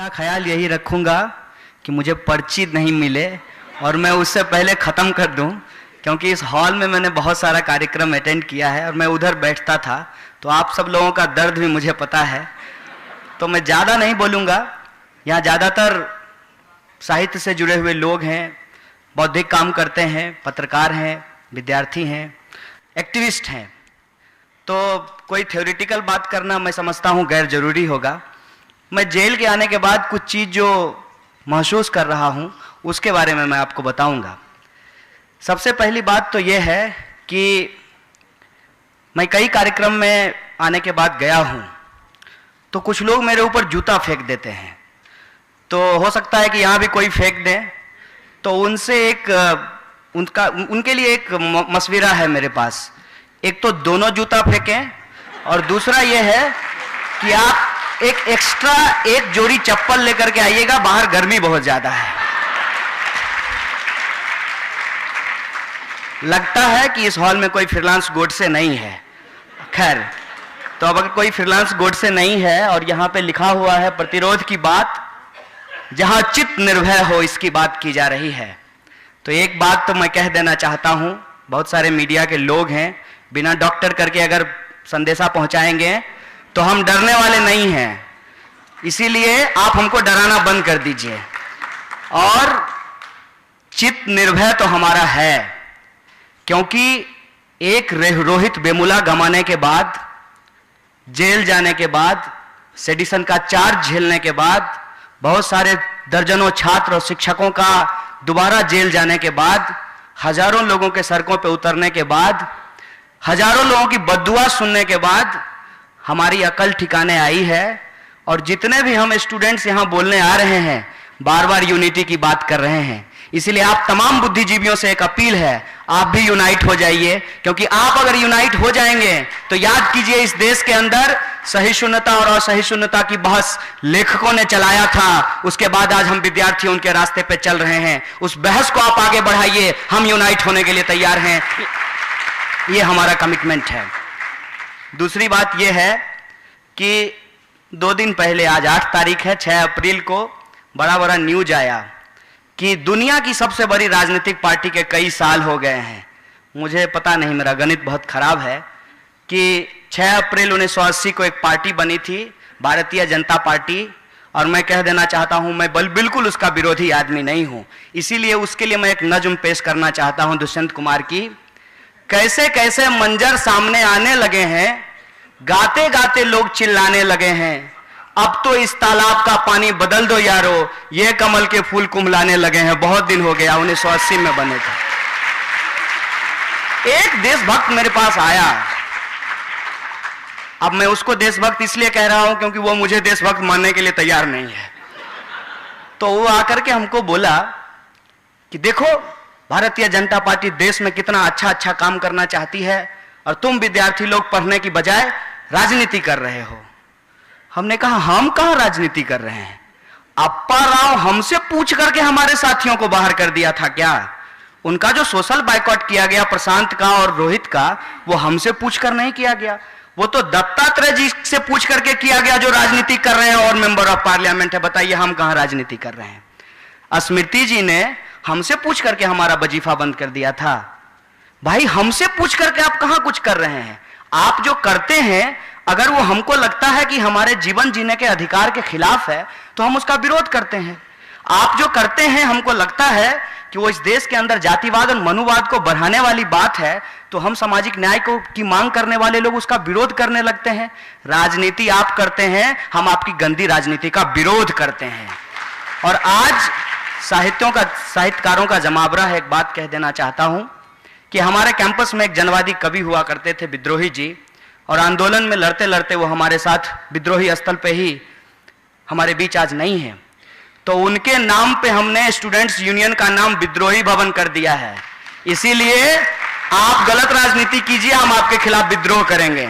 पहला ख्याल यही रखूँगा कि मुझे पर्ची नहीं मिले और मैं उससे पहले ख़त्म कर दूं, क्योंकि इस हॉल में मैंने बहुत सारा कार्यक्रम अटेंड किया है और मैं उधर बैठता था, तो आप सब लोगों का दर्द भी मुझे पता है। तो मैं ज़्यादा नहीं बोलूँगा। यहाँ ज़्यादातर साहित्य से जुड़े हुए लोग हैं, बौद्धिक काम करते हैं, पत्रकार हैं, विद्यार्थी हैं, एक्टिविस्ट हैं। तो कोई थ्योरेटिकल बात करना मैं समझता हूँ गैर जरूरी होगा। मैं जेल के आने के बाद कुछ चीज़ जो महसूस कर रहा हूँ उसके बारे में मैं आपको बताऊंगा। सबसे पहली बात तो ये है कि मैं कई कार्यक्रम में आने के बाद गया हूँ, तो कुछ लोग मेरे ऊपर जूता फेंक देते हैं। तो हो सकता है कि यहाँ भी कोई फेंक दे, तो उनसे उनके लिए एक मशवरा है मेरे पास। एक तो दोनों जूता फेंकें, और दूसरा ये है कि आप एक एक्स्ट्रा एक जोड़ी चप्पल लेकर के आइएगा, बाहर गर्मी बहुत ज्यादा है। लगता है कि इस हॉल में कोई फ्रीलांस गोडसे नहीं है। खैर, तो अब अगर कोई फ्रीलांस गोडसे नहीं है और यहाँ पे लिखा हुआ है प्रतिरोध की बात, जहां चित्त निर्भय हो, इसकी बात की जा रही है, तो एक बात तो मैं कह देना चाहता हूं। बहुत सारे मीडिया के लोग हैं, बिना डॉक्टर करके अगर संदेशा पहुंचाएंगे तो हम डरने वाले नहीं हैं, इसीलिए आप हमको डराना बंद कर दीजिए। और चित्त निर्भय तो हमारा है, क्योंकि एक रोहित वेमुला गंवाने के बाद, जेल जाने के बाद, सेडिशन का चार्ज झेलने के बाद, बहुत सारे दर्जनों छात्र और शिक्षकों का दोबारा जेल जाने के बाद, हजारों लोगों के सड़कों पर उतरने के बाद, हजारों लोगों की बद्दुआ सुनने के बाद हमारी अकल ठिकाने आई है। और जितने भी हम स्टूडेंट्स यहाँ बोलने आ रहे हैं, बार बार यूनिटी की बात कर रहे हैं। इसलिए आप तमाम बुद्धिजीवियों से एक अपील है, आप भी यूनाइट हो जाइए, क्योंकि आप अगर यूनाइट हो जाएंगे तो याद कीजिए, इस देश के अंदर सहिष्णुता और असहिष्णुता की बहस लेखकों ने चलाया था, उसके बाद आज हम विद्यार्थी उनके रास्ते पे चल रहे हैं। उस बहस को आप आगे बढ़ाइए, हम यूनाइट होने के लिए तैयार हैं, ये हमारा कमिटमेंट है। दूसरी बात यह है कि 2 दिन पहले, आज 8 तारीख है, 6 अप्रैल को बड़ा न्यूज आया कि दुनिया की सबसे बड़ी राजनीतिक पार्टी के कई साल हो गए हैं, मुझे पता नहीं, मेरा गणित बहुत खराब है, कि 6 अप्रैल 1980 को एक पार्टी बनी थी, भारतीय जनता पार्टी। और मैं कह देना चाहता हूं, मैं बिल्कुल उसका विरोधी आदमी नहीं हूं, इसीलिए उसके लिए मैं एक नज्म पेश करना चाहता हूं दुष्यंत कुमार की। कैसे कैसे मंजर सामने आने लगे हैं, गाते गाते लोग चिल्लाने लगे हैं, अब तो इस तालाब का पानी बदल दो यारो, ये कमल के फूल कुम्हलाने लगे हैं। बहुत दिन हो गया, 1980 में बने थे। एक देशभक्त मेरे पास आया, अब मैं उसको देशभक्त इसलिए कह रहा हूं क्योंकि वो मुझे देशभक्त मानने के लिए तैयार नहीं है। तो वो आकर के हमको बोला कि देखो, भारतीय जनता पार्टी देश में कितना अच्छा काम करना चाहती है, और तुम विद्यार्थी लोग पढ़ने की बजाय राजनीति कर रहे हो। हमने कहा, हम कहां राजनीति कर रहे हैं? अप्पा राव हमसे पूछ करके हमारे साथियों को बाहर कर दिया था क्या? उनका जो सोशल बाइकॉट किया गया प्रशांत का और रोहित का, वो हमसे पूछकर नहीं किया गया, वो तो दत्तात्रेय जी से पूछ करके किया गया, जो राजनीति कर रहे हैं और मेंबर ऑफ पार्लियामेंट है। बताइए, हम कहां राजनीति कर रहे हैं? स्मृति जी ने हमसे पूछ करके हमारा वजीफा बंद कर दिया था। भाई, हमसे पूछ करके आप कहां कुछ कर रहे हैं? आप जो करते हैं, अगर वो हमको लगता है कि हमारे जीवन जीने के अधिकार के खिलाफ है, तो हम उसका विरोध करते हैं। आप जो करते हैं, हमको लगता है कि वो इस देश के अंदर जातिवाद और मनुवाद को बढ़ाने वाली बात है, तो हम सामाजिक न्याय की मांग करने वाले लोग उसका विरोध करने लगते हैं। राजनीति आप करते हैं, हम आपकी गंदी राजनीति का विरोध करते हैं। और आज साहित्यकारों का जमावड़ा है। एक बात कह देना चाहता हूं कि हमारे कैंपस में एक जनवादी कवि हुआ करते थे, विद्रोही जी, और आंदोलन में लड़ते लड़ते वो हमारे साथ विद्रोही स्थल पे ही हमारे बीच आज नहीं है। तो उनके नाम पे हमने स्टूडेंट्स यूनियन का नाम विद्रोही भवन कर दिया है। इसीलिए आप गलत राजनीति कीजिए, हम आपके खिलाफ विद्रोह करेंगे।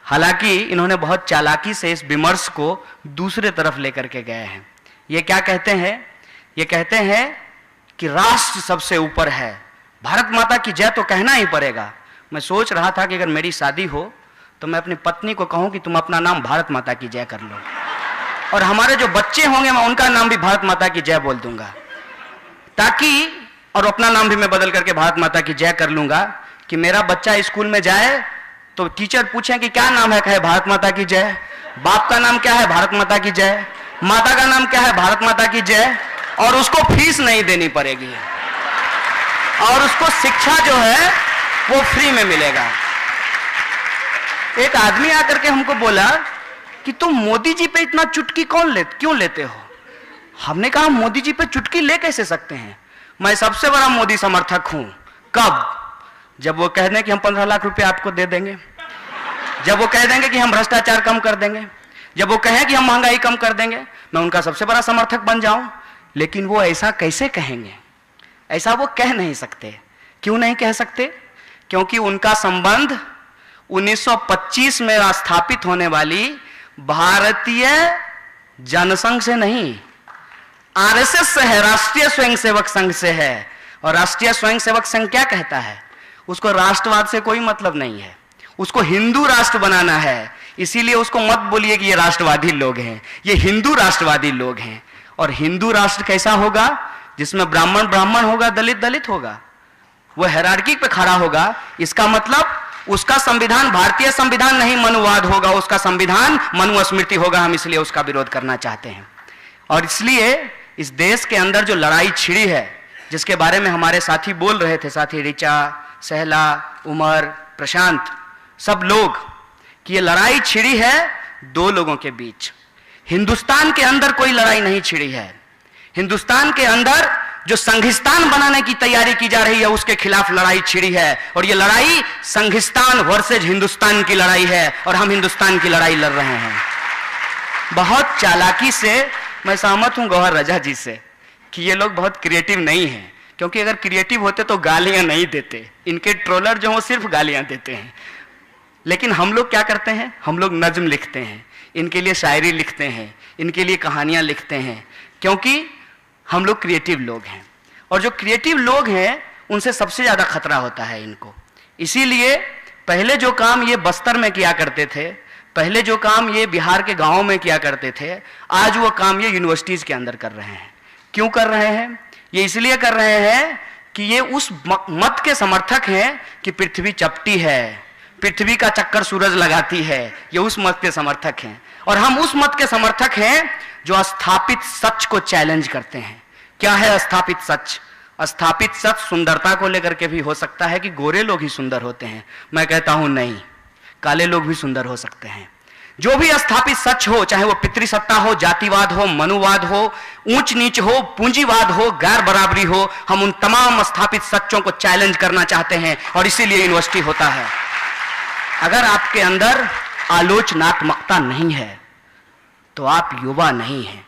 हालांकि इन्होंने बहुत चालाकी से इस विमर्श को दूसरे तरफ लेकर के गए हैं। ये क्या कहते हैं? ये कहते हैं कि राष्ट्र सबसे ऊपर है, भारत माता की जय तो कहना ही पड़ेगा। मैं सोच रहा था कि अगर मेरी शादी हो तो मैं अपनी पत्नी को कहूं कि तुम अपना नाम भारत माता की जय कर लो। और हमारे जो बच्चे होंगे मैं उनका नाम भी भारत माता की जय बोल दूंगा, ताकि, और अपना नाम भी मैं बदल करके भारत माता की जय कर लूंगा, कि मेरा बच्चा स्कूल में जाए तो टीचर पूछे कि क्या नाम है, कहे भारत माता की जय। बाप का नाम क्या है, भारत माता की जय। माता का नाम क्या है, भारत माता की जय। और उसको फीस नहीं देनी पड़ेगी और उसको शिक्षा जो है वो फ्री में मिलेगा। एक आदमी आकर के हमको बोला कि तुम मोदी जी पे इतना चुटकी क्यों लेते हो? हमने कहा मोदी जी पे चुटकी ले कैसे सकते हैं, मैं सबसे बड़ा मोदी समर्थक हूं। कब? जब वो कह दें कि हम 15 लाख रुपए आपको दे देंगे, जब वो कह देंगे कि हम भ्रष्टाचार कम कर देंगे, जब वो कहें कि हम महंगाई कम कर देंगे, मैं उनका सबसे बड़ा समर्थक बन जाऊं। लेकिन वो ऐसा कैसे कहेंगे? ऐसा वो कह नहीं सकते। क्यों नहीं कह सकते? क्योंकि उनका संबंध 1925 में स्थापित होने वाली भारतीय जनसंघ से नहीं, आरएसएस से है, राष्ट्रीय स्वयंसेवक संघ से है। और राष्ट्रीय स्वयंसेवक संघ क्या कहता है? उसको राष्ट्रवाद से कोई मतलब नहीं है, उसको हिंदू राष्ट्र बनाना है। इसीलिए उसको मत बोलिए कि ये राष्ट्रवादी लोग हैं, ये हिंदू राष्ट्रवादी लोग हैं। और हिंदू राष्ट्र कैसा होगा? जिसमें ब्राह्मण ब्राह्मण होगा, दलित दलित होगा, वो हायरार्की पे खड़ा होगा। इसका मतलब उसका संविधान भारतीय संविधान नहीं, मनुवाद होगा, उसका संविधान मनुस्मृति होगा। हम इसलिए उसका विरोध करना चाहते हैं। और इसलिए इस देश के अंदर जो लड़ाई छिड़ी है, जिसके बारे में हमारे साथी बोल रहे थे, साथी ऋचा, सहला, उमर, प्रशांत, सब लोग, कि ये लड़ाई छिड़ी है दो लोगों के बीच। हिंदुस्तान के अंदर कोई लड़ाई नहीं छिड़ी है। हिंदुस्तान के अंदर जो संघिस्तान बनाने की तैयारी की जा रही है, उसके खिलाफ लड़ाई छिड़ी है। और ये लड़ाई संघिस्तान वर्सेज हिंदुस्तान की लड़ाई है, और हम हिंदुस्तान की लड़ाई लड़ रहे हैं। बहुत चालाकी से मैं सहमत हूं गौहर रजा जी से कि ये लोग बहुत क्रिएटिव नहीं हैं, क्योंकि अगर क्रिएटिव होते तो गालियां नहीं देते। इनके ट्रोलर जो हो सिर्फ गालियां देते हैं। लेकिन हम लोग क्या करते हैं? हम लोग नज्म लिखते हैं, इनके लिए शायरी लिखते हैं, इनके लिए कहानियां लिखते हैं, क्योंकि हम लोग क्रिएटिव लोग हैं। और जो क्रिएटिव लोग हैं उनसे सबसे ज्यादा खतरा होता है इनको। इसीलिए पहले जो काम ये बस्तर में किया करते थे, पहले जो काम ये बिहार के गांवों में किया करते थे, आज वो काम ये यूनिवर्सिटीज के अंदर कर रहे हैं। क्यों कर रहे हैं? ये इसलिए कर रहे हैं कि ये उस मत के समर्थक हैं कि पृथ्वी चपटी है, पृथ्वी का चक्कर सूरज लगाती है। ये उस मत के समर्थक हैं। और हम उस मत के समर्थक हैं जो स्थापित सच को चैलेंज करते हैं। क्या है स्थापित सच? स्थापित सच सुंदरता को लेकर के भी हो सकता है कि गोरे लोग ही सुंदर होते हैं। मैं कहता हूं नहीं, काले लोग भी सुंदर हो सकते हैं। जो भी स्थापित सच हो, चाहे वो पितृसत्ता हो, जातिवाद हो, मनुवाद हो, ऊंच नीच हो, पूंजीवाद हो, गैर बराबरी हो, हम उन तमाम स्थापित सच्चों को चैलेंज करना चाहते हैं। और इसीलिए यूनिवर्सिटी होता है। अगर आपके अंदर आलोचनात्मकता नहीं है तो आप युवा नहीं हैं।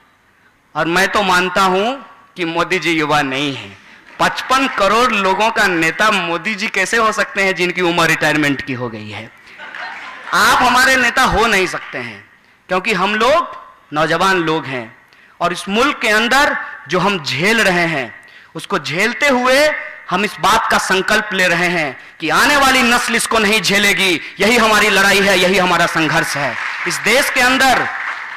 और मैं तो मानता हूं कि मोदी जी युवा नहीं हैं। 55 करोड़ लोगों का नेता मोदी जी कैसे हो सकते हैं जिनकी उम्र रिटायरमेंट की हो गई है? आप हमारे नेता हो नहीं सकते हैं, क्योंकि हम लोग नौजवान लोग हैं। और इस मुल्क के अंदर जो हम झेल रहे हैं, उसको झेलते हुए हम इस बात का संकल्प ले रहे हैं कि आने वाली नस्ल इसको नहीं झेलेगी। यही हमारी लड़ाई है, यही हमारा संघर्ष है। इस देश के अंदर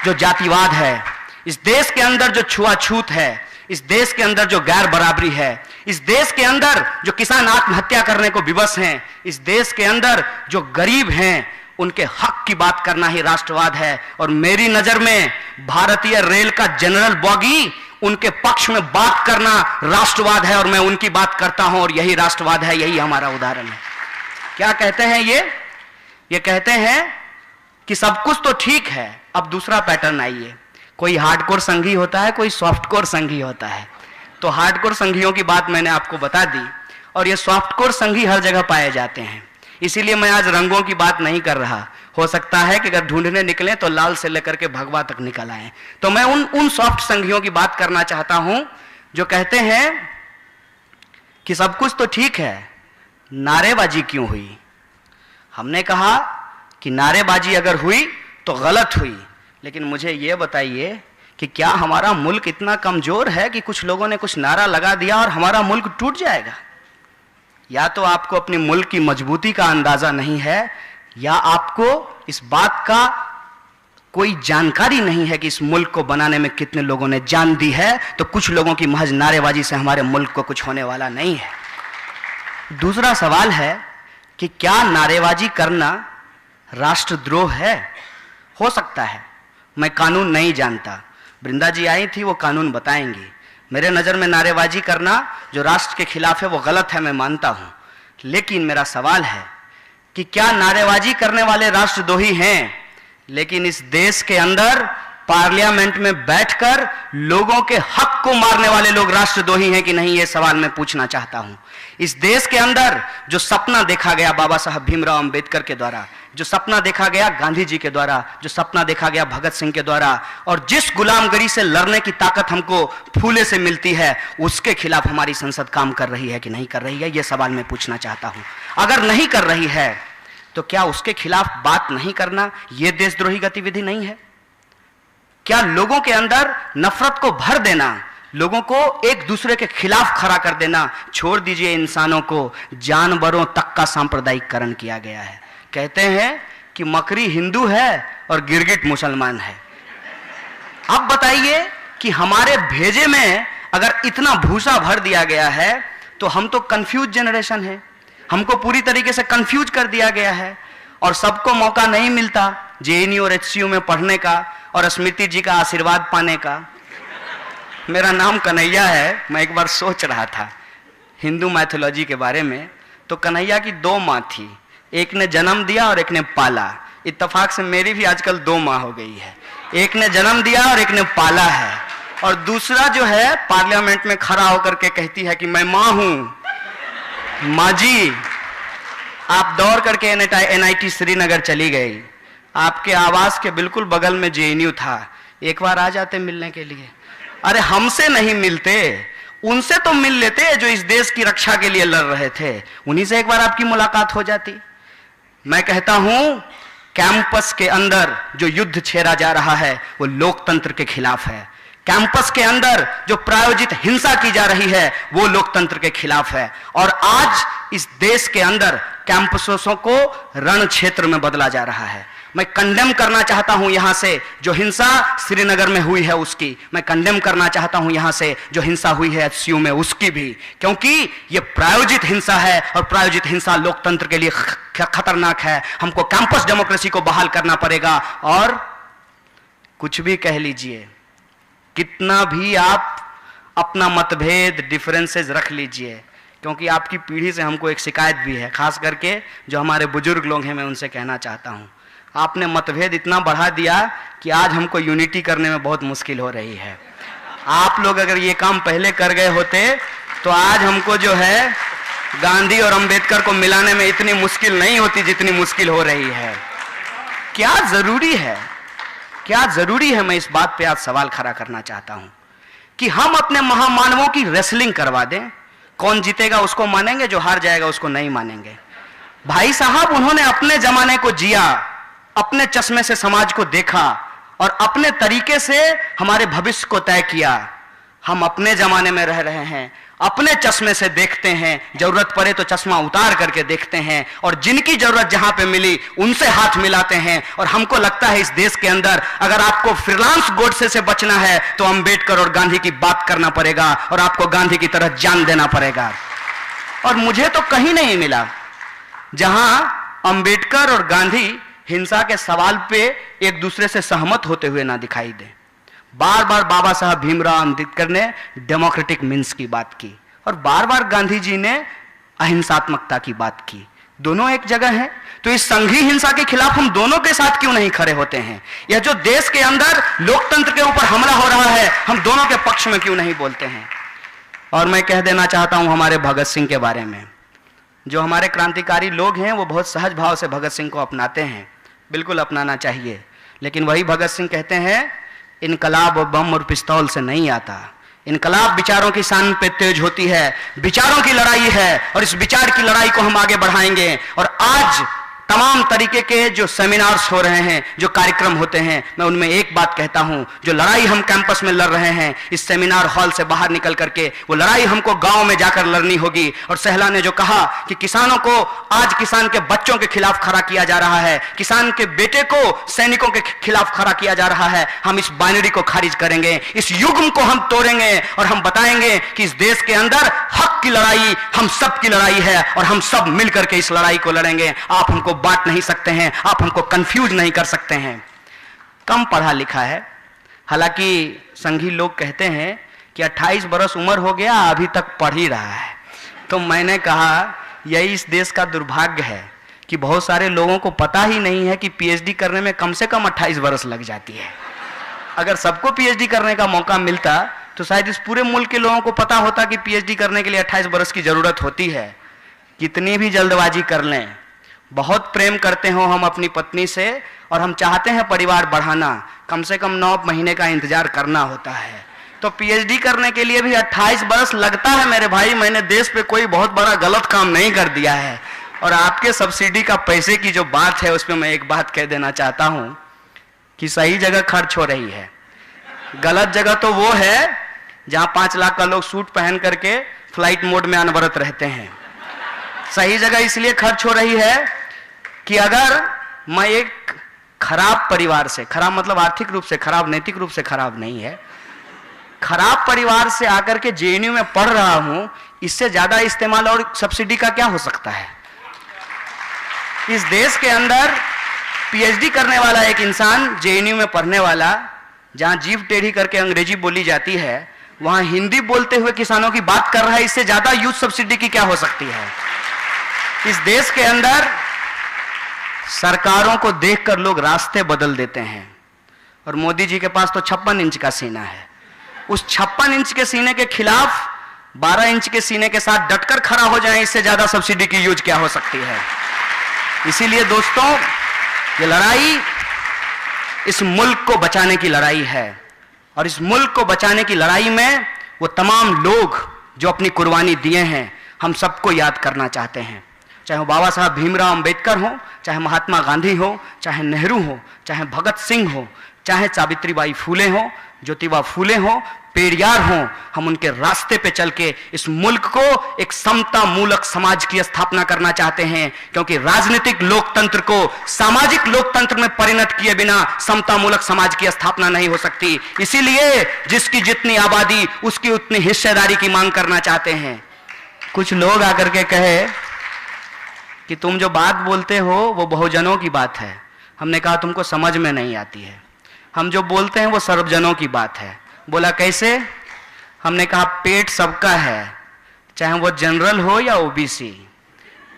जो जातिवाद है, इस देश के अंदर जो छुआछूत है, इस देश के अंदर जो गैर बराबरी है, इस देश के अंदर जो किसान आत्महत्या करने को विवश हैं, इस देश के अंदर जो गरीब हैं, उनके हक की बात करना ही राष्ट्रवाद है। और मेरी नजर में भारतीय रेल का जनरल बॉगी, उनके पक्ष में बात करना राष्ट्रवाद है। और मैं उनकी बात करता हूं, और यही राष्ट्रवाद है, यही हमारा उदाहरण है। क्या कहते हैं ये कहते हैं कि सब कुछ तो ठीक है, अब दूसरा पैटर्न आइए। कोई हार्डकोर संघी होता है, कोई सॉफ्टकोर संघी होता है। तो हार्डकोर संघियों की बात मैंने आपको बता दी, और ये सॉफ्टकोर संघी हर जगह पाए जाते हैं। इसीलिए मैं आज रंगों की बात नहीं कर रहा। हो सकता है कि अगर ढूंढने निकले तो लाल से लेकर के भगवा तक निकल आए। तो मैं उन सॉफ्ट संघियों की बात करना चाहता हूं जो कहते हैं कि सब कुछ तो ठीक है, नारेबाजी क्यों हुई? हमने कहा कि नारेबाजी अगर हुई तो गलत हुई, लेकिन मुझे यह बताइए कि क्या हमारा मुल्क इतना कमजोर है कि कुछ लोगों ने कुछ नारा लगा दिया और हमारा मुल्क टूट जाएगा? या तो आपको अपने मुल्क की मजबूती का अंदाजा नहीं है, या आपको इस बात का कोई जानकारी नहीं है कि इस मुल्क को बनाने में कितने लोगों ने जान दी है, तो कुछ लोगों की महज नारेबाजी से हमारे मुल्क को कुछ होने वाला नहीं है। दूसरा सवाल है कि क्या नारेबाजी करना राष्ट्रद्रोह है? हो सकता है, मैं कानून नहीं जानता। वृंदा जी आई थी, वो कानून बताएंगी। मेरे नज़र में नारेबाजी करना जो राष्ट्र के खिलाफ है वो गलत है, मैं मानता हूं। लेकिन मेरा सवाल है कि क्या नारेबाजी करने वाले राष्ट्रद्रोही हैं, लेकिन इस देश के अंदर पार्लियामेंट में बैठकर लोगों के हक को मारने वाले लोग राष्ट्रद्रोही हैं कि नहीं? ये सवाल मैं पूछना चाहता हूं। इस देश के अंदर जो सपना देखा गया बाबा साहब भीमराव अंबेडकर के द्वारा, जो सपना देखा गया गांधी जी के द्वारा, जो सपना देखा गया भगत सिंह के द्वारा, और जिस गुलामगिरी से लड़ने की ताकत हमको फूले से मिलती है, उसके खिलाफ हमारी संसद काम कर रही है कि नहीं कर रही है? यह सवाल मैं पूछना चाहता हूं। अगर नहीं कर रही है तो क्या उसके खिलाफ बात नहीं करना यह देशद्रोही गतिविधि नहीं है? क्या लोगों के अंदर नफरत को भर देना, लोगों को एक दूसरे के खिलाफ खड़ा कर देना, छोड़ दीजिए इंसानों को, जानवरों तक का सांप्रदायिकरण किया गया है। कहते हैं कि मकरी हिंदू है और गिरगिट मुसलमान है। अब बताइए कि हमारे भेजे में अगर इतना भूसा भर दिया गया है तो हम तो कंफ्यूज जनरेशन है, हमको पूरी तरीके से कंफ्यूज कर दिया गया है, और सबको मौका नहीं मिलता जेएनयू और एचसीयू में पढ़ने का और स्मृति जी का आशीर्वाद पाने का। मेरा नाम कन्हैया है। मैं एक बार सोच रहा था हिंदू मैथोलॉजी के बारे में, तो कन्हैया की 2 माँ थी, एक ने जन्म दिया और एक ने पाला। इत्तेफाक से मेरी भी आजकल 2 माँ हो गई है, एक ने जन्म दिया और एक ने पाला है, और दूसरा जो है पार्लियामेंट में खड़ा होकर के कहती है कि मैं माँ हूं। माँ जी, आप दौड़ करके एनआईटी श्रीनगर चली गई, आपके आवास के बिल्कुल बगल में जेएनयू था, एक बार आ जाते मिलने के लिए। अरे हमसे नहीं मिलते, उनसे तो मिल लेते जो इस देश की रक्षा के लिए लड़ रहे थे, उन्हीं से एक बार आपकी मुलाकात हो जाती। मैं कहता हूं कैंपस के अंदर जो युद्ध छेड़ा जा रहा है वो लोकतंत्र के खिलाफ है। कैंपस के अंदर जो प्रायोजित हिंसा की जा रही है वो लोकतंत्र के खिलाफ है। और आज इस देश के अंदर कैंपसों को रण क्षेत्र में बदला जा रहा है। मैं कंडेम करना चाहता हूं यहां से जो हिंसा श्रीनगर में हुई है उसकी, मैं कंडेम करना चाहता हूं यहां से जो हिंसा हुई है एचसीयू में उसकी भी, क्योंकि यह प्रायोजित हिंसा है और प्रायोजित हिंसा लोकतंत्र के लिए खतरनाक है। हमको कैंपस डेमोक्रेसी को बहाल करना पड़ेगा। और कुछ भी कह लीजिए, कितना भी आप अपना मतभेद डिफरेंसेस रख लीजिए, क्योंकि आपकी पीढ़ी से हमको एक शिकायत भी है, खास करके जो हमारे बुजुर्ग लोग हैं, मैं उनसे कहना चाहता हूं, आपने मतभेद इतना बढ़ा दिया कि आज हमको यूनिटी करने में बहुत मुश्किल हो रही है। आप लोग अगर ये काम पहले कर गए होते तो आज हमको जो है गांधी और अंबेडकर को मिलाने में इतनी मुश्किल नहीं होती जितनी मुश्किल हो रही है। क्या जरूरी है, क्या जरूरी है? मैं इस बात पे आज सवाल खड़ा करना चाहता हूं कि हम अपने महामानवों की रेसलिंग करवा दें। कौन जीतेगा उसको मानेंगे, जो हार जाएगा उसको नहीं मानेंगे। भाई साहब, उन्होंने अपने जमाने को जिया, अपने चश्मे से समाज को देखा और अपने तरीके से हमारे भविष्य को तय किया। हम अपने जमाने में रह रहे हैं, अपने चश्मे से देखते हैं, जरूरत पड़े तो चश्मा उतार करके देखते हैं, और जिनकी जरूरत जहां पे मिली उनसे हाथ मिलाते हैं। और हमको लगता है इस देश के अंदर अगर आपको फ्रीलांस गोडसे से बचना है तो अंबेडकर और गांधी की बात करना पड़ेगा और आपको गांधी की तरह जान देना पड़ेगा। और मुझे तो कहीं नहीं मिला जहां अंबेडकर और गांधी हिंसा के सवाल पे एक दूसरे से सहमत होते हुए ना दिखाई दे। बार बार बाबा साहब भीमराव अंबेडकर ने डेमोक्रेटिक मीन्स की बात की और बार बार गांधी जी ने अहिंसात्मकता की बात की। दोनों एक जगह हैं, तो इस संघीय हिंसा के खिलाफ हम दोनों के साथ क्यों नहीं खड़े होते हैं? यह जो देश के अंदर लोकतंत्र के ऊपर हमला हो रहा है, हम दोनों के पक्ष में क्यों नहीं बोलते हैं? और मैं कह देना चाहता हूं हमारे भगत सिंह के बारे में, जो हमारे क्रांतिकारी लोग हैं वो बहुत सहज भाव से भगत सिंह को अपनाते हैं, बिल्कुल अपनाना चाहिए। लेकिन वही भगत सिंह कहते हैं इनकलाब और बम और पिस्तौल से नहीं आता, इनकलाब विचारों की शान पे तेज होती है, विचारों की लड़ाई है और इस विचार की लड़ाई को हम आगे बढ़ाएंगे। और आज तमाम तरीके के जो सेमिनार्स हो रहे हैं, जो कार्यक्रम होते हैं, मैं उनमें एक बात कहता हूं, जो लड़ाई हम कैंपस में लड़ रहे हैं, इस सेमिनार हॉल से बाहर निकल करके वो लड़ाई हमको गांव में जाकर लड़नी होगी। और सहला ने जो कहा कि किसानों को आज किसान के बच्चों के खिलाफ खड़ा किया जा रहा है, किसान के बेटे को सैनिकों के खिलाफ खड़ा किया जा रहा है, हम इस बाइनरी को खारिज करेंगे, इस युग्म को हम तोड़ेंगे और हम बताएंगे कि इस देश के अंदर हक की लड़ाई हम सब की लड़ाई है और हम सब मिलकर के इस लड़ाई को लड़ेंगे। आप हमको बांट नहीं सकते हैं, आप हमको कंफ्यूज नहीं कर सकते हैं। कम पढ़ा लिखा है, हालांकि संघी लोग कहते हैं कि 28 बरस उम्र हो गया अभी तक पढ़ ही रहा है। तो मैंने कहा यही इस देश का दुर्भाग्य है कि बहुत सारे लोगों को पता ही नहीं है कि पीएचडी करने में कम से कम 28 बरस लग जाती है। अगर सबको पीएचडी करने का मौका मिलता तो शायद इस पूरे मुल्क के लोगों को पता होता कि पीएचडी करने के लिए 28 बरस की जरूरत होती है। कितनी भी जल्दबाजी कर लें, बहुत प्रेम करते हो हम अपनी पत्नी से और हम चाहते हैं परिवार बढ़ाना, कम से कम 9 महीने का इंतजार करना होता है। तो पीएचडी करने के लिए भी 28 बरस लगता है मेरे भाई। मैंने देश पे कोई बहुत बड़ा गलत काम नहीं कर दिया है। और आपके सब्सिडी का पैसे की जो बात है उसमें मैं एक बात कह देना चाहता हूं कि सही जगह खर्च हो रही है। गलत जगह तो वो है जहां 5 लाख का लोग सूट पहन करके फ्लाइट मोड में अनवरत रहते हैं। सही जगह इसलिए खर्च हो रही है कि अगर मैं एक खराब परिवार से, खराब मतलब आर्थिक रूप से खराब, नैतिक रूप से खराब नहीं है, खराब परिवार से आकर के जेएनयू में पढ़ रहा हूं, इससे ज्यादा इस्तेमाल और सब्सिडी का क्या हो सकता है। इस देश के अंदर पीएचडी करने वाला एक इंसान, जेएनयू में पढ़ने वाला, जहां जीभ टेढ़ी करके अंग्रेजी बोली जाती है, वहां हिंदी बोलते हुए किसानों की बात कर रहा है। इससे ज्यादा यूथ सब्सिडी की क्या हो सकती है। इस देश के अंदर सरकारों को देखकर लोग रास्ते बदल देते हैं और मोदी जी के पास तो 56 इंच का सीना है। उस 56 इंच के सीने के खिलाफ 12 इंच के सीने के साथ डटकर खड़ा हो जाए, इससे ज्यादा सब्सिडी की यूज क्या हो सकती है। इसीलिए दोस्तों, ये लड़ाई इस मुल्क को बचाने की लड़ाई है और इस मुल्क को बचाने की लड़ाई में वो तमाम लोग जो अपनी कुर्बानी दिए हैं, हम सबको याद करना चाहते हैं। चाहे वो बाबा साहब भीमराव अंबेडकर हो, चाहे महात्मा गांधी हो, चाहे नेहरू हो, चाहे भगत सिंह हो, चाहे सावित्रीबाई फूले हो, ज्योतिबा फूले हो, पेरियार हो, हम उनके रास्ते पे चल के इस मुल्क को एक समता मूलक समाज की स्थापना करना चाहते हैं। क्योंकि राजनीतिक लोकतंत्र को सामाजिक लोकतंत्र में परिणत किए बिना समता मूलक समाज की स्थापना नहीं हो सकती। इसीलिए जिसकी जितनी आबादी उसकी उतनी हिस्सेदारी की मांग करना चाहते हैं। कुछ लोग आकर के कहे कि तुम जो बात बोलते हो वो बहुजनों की बात है। हमने कहा तुमको समझ में नहीं आती है, हम जो बोलते हैं वो सर्वजनों की बात है। बोला कैसे? हमने कहा पेट सबका है, चाहे वो जनरल हो या ओबीसी,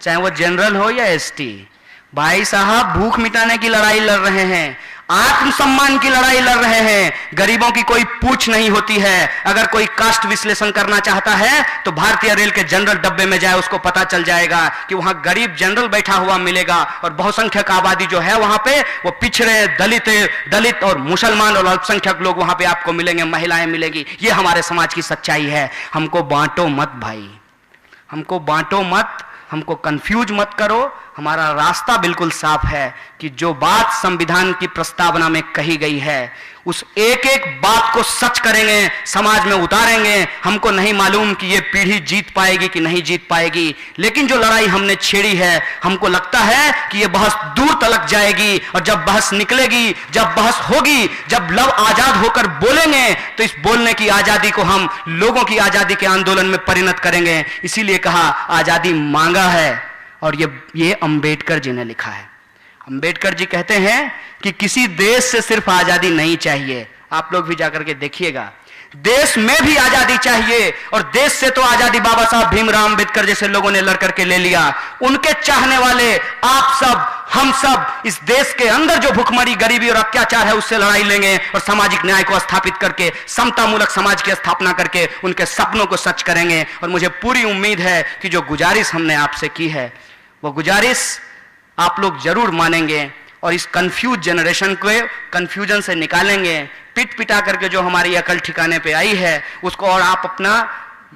चाहे वो जनरल हो या एसटी। भाई साहब, भूख मिटाने की लड़ाई लड़ रहे हैं, आत्मसम्मान की लड़ाई लड़ रहे हैं। गरीबों की कोई पूछ नहीं होती है। अगर कोई कास्ट विश्लेषण करना चाहता है तो भारतीय रेल के जनरल डब्बे में जाए, उसको पता चल जाएगा कि वहां गरीब जनरल बैठा हुआ मिलेगा और बहुसंख्यक आबादी जो है वहां पे वो पिछड़े, दलित और मुसलमान और अल्पसंख्यक लोग वहां पे आपको मिलेंगे, महिलाएं मिलेंगी। ये हमारे समाज की सच्चाई है। हमको बांटो मत भाई, हमको बांटो मत, हमको कंफ्यूज मत करो। हमारा रास्ता बिल्कुल साफ है कि जो बात संविधान की प्रस्तावना में कही गई है उस एक एक बात को सच करेंगे, समाज में उतारेंगे। हमको नहीं मालूम कि ये पीढ़ी जीत पाएगी कि नहीं जीत पाएगी, लेकिन जो लड़ाई हमने छेड़ी है हमको लगता है कि ये बहस दूर तलक जाएगी। और जब बहस निकलेगी, जब बहस होगी, जब लव आजाद होकर बोलेंगे तो इस बोलने की आजादी को हम लोगों की आजादी के आंदोलन में परिणत करेंगे। इसीलिए कहा आजादी मांगा है और ये अंबेडकर जी ने लिखा है। अंबेडकर जी कहते हैं कि किसी देश से सिर्फ आजादी नहीं चाहिए, आप लोग भी जाकर के देखिएगा, देश में भी आजादी चाहिए। और देश से तो आजादी बाबा साहब भीमराव अंबेडकर जैसे लोगों ने लड़ करके ले लिया। उनके चाहने वाले आप सब, हम सब इस देश के अंदर जो भुखमरी, गरीबी और अत्याचार है उससे लड़ाई लेंगे और सामाजिक न्याय को स्थापित करके, समता मूलक समाज की स्थापना करके उनके सपनों को सच करेंगे। और मुझे पूरी उम्मीद है कि जो गुजारिश हमने आपसे की है वो गुजारिश आप लोग जरूर मानेंगे और इस कंफ्यूज जनरेशन को कंफ्यूजन से निकालेंगे। पिट पिटा करके जो हमारी अकल ठिकाने पे आई है उसको और आप अपना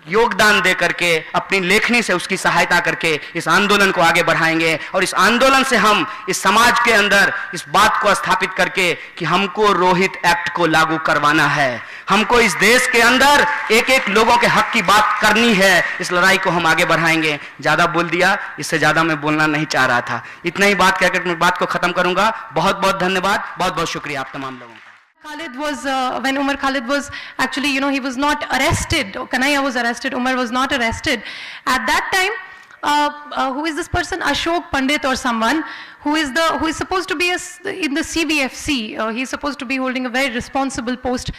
योगदान दे करके, अपनी लेखनी से उसकी सहायता करके इस आंदोलन को आगे बढ़ाएंगे और इस आंदोलन से हम इस समाज के अंदर इस बात को स्थापित करके कि हमको रोहित एक्ट को लागू करवाना है, हमको इस देश के अंदर एक एक लोगों के हक की बात करनी है, इस लड़ाई को हम आगे बढ़ाएंगे। ज्यादा बोल दिया, इससे ज्यादा मैं बोलना नहीं चाह रहा था। इतना ही बात कहकर मैं बात को खत्म करूंगा। बहुत बहुत धन्यवाद, बहुत बहुत शुक्रिया आप तमाम लोगों का। Khalid was, when Umar Khalid was actually, you know, he was not arrested. Kanhaiya was arrested, Umar was not arrested. At that time, who is this person? Ashok Pandit or someone who is supposed to be in the CBFC. He's supposed to be holding a very responsible post.